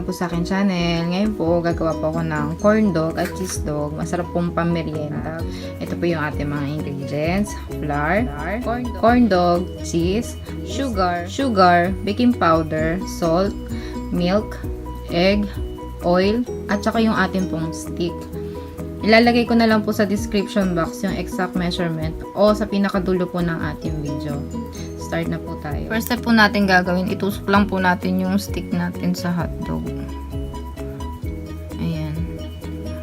welcome po sa akin channel. Ngayon po, gagawa po ako ng corn dog at cheese dog. Masarap pong pamerienda. Ito po yung ating mga ingredients. Flour, corn dog, cheese, sugar, baking powder, salt, milk, egg, oil, at saka yung ating pong stick. Ilalagay ko na lang po sa description box yung exact measurement o sa pinakadulo po ng ating video. Start na po tayo. First step po natin gagawin, itusok lang po natin yung stick natin sa hotdog. Ayan.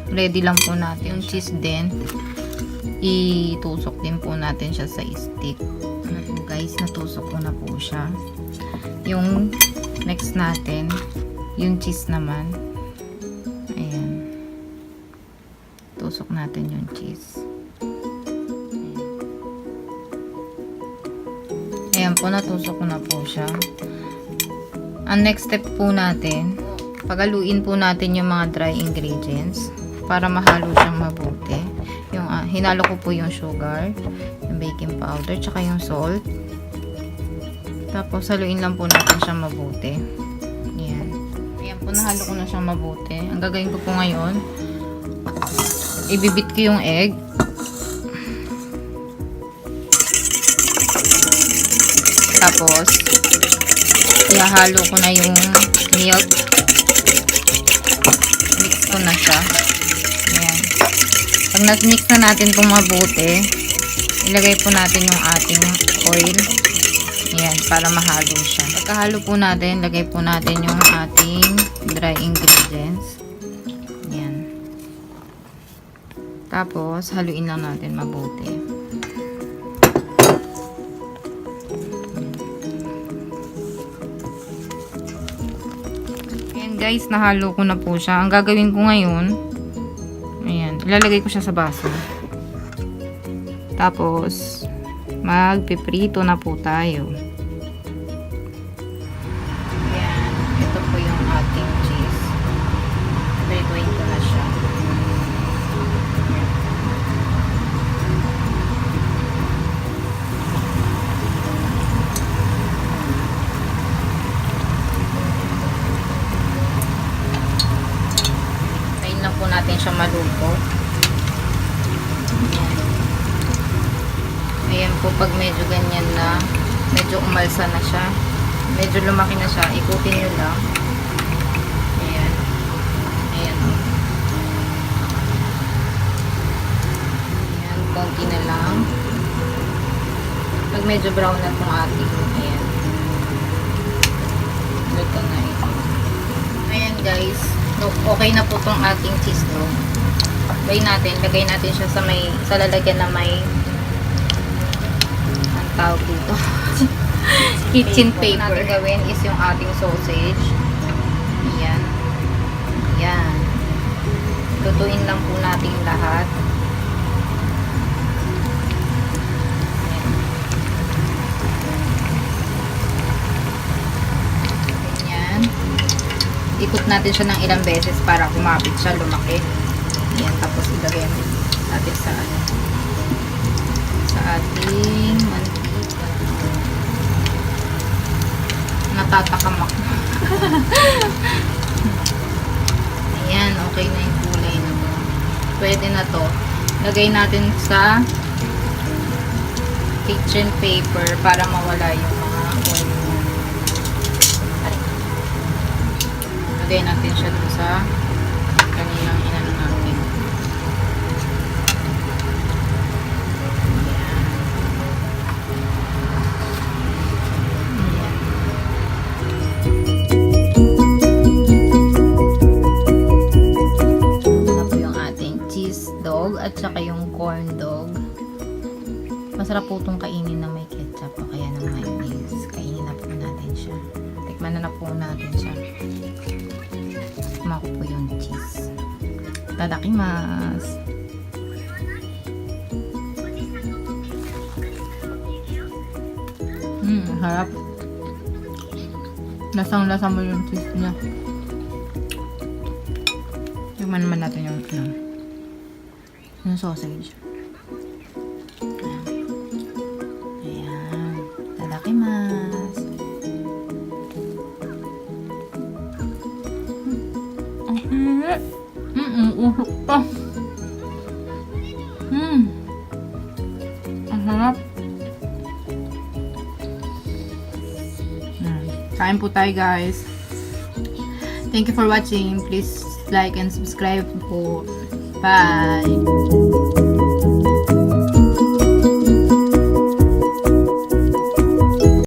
Ready lang po natin yung cheese din. Itusok din po natin siya sa stick. Ano po guys, natusok ko na po siya. Yung next natin, yung cheese naman. Ayan. Tusok natin yung cheese. Ayan po, natusok ko na po siya. Ang next step po natin, pagaluin po natin yung mga dry ingredients para mahalo siyang mabuti. Yung, hinalo ko po yung sugar, yung baking powder, tsaka yung salt. Tapos, haluin lang po natin siyang mabuti. Ayan. Ayan po, nahalo ko na siyang mabuti. Ang gagawin ko po ngayon, ibibit ko yung egg. Tapos, ihahalo ko na yung milk. Mix ko na siya. Ayan. Pag na-mix na natin itong mabuti, ilagay po natin yung ating oil. Ayan, para mahalo siya. Pagkahalo po natin, lagay po natin yung ating dry ingredients. Ayan. Tapos, haluin lang natin mabuti. Guys, nahalo ko na po siya. Ang gagawin ko ngayon, ayan, ilalagay ko siya sa baso. Tapos, magpiprito na po tayo. Ayan, ito po yung ating cheese. Prituin ko na siya. Po natin siya maluto. Ayan po, pag medyo ganyan na, medyo umalsa na siya, medyo lumaki na siya, ikutin nyo lang. Ayan. Ayan o. Ayan, konti na lang. Pag medyo brown na itong ating, ayan. Luto na ito. Ayan guys. Okay na po itong ating cheese dog. Lagay natin siya sa lalagyan na may ang tawag dito kitchen paper. Natin gawin is yung ating sausage. Ayan. Ayan. Lutuin lang po natin lahat. Ikot natin siya ng ilang beses para kumapit siya, lumaki. Ayan, tapos ilagay natin sa ating mantika. Natatakamak. Ayan, okay na yung kulay na to. Pwede na to. Lagay natin sa kitchen paper para mawala yung mga oil. Lagay natin siya dun sa kaninang inano natin. Ayan. Ito na po yung ating cheese dog at saka yung corn dog. Masarap po itong kainin na may ketchup o kaya ng mayonnaise. Kainin na po natin siya. Tikman na po natin siya. Ako po yung cheese. Tadakimasu. Harap. Lasang-lasa mo yung cheese niya. Tignan naman natin yung sausage. Ayan. Tadakimasu. Usok pa. Ang harap. Kain po tayo, guys. Thank you for watching. Please like and subscribe po. Bye!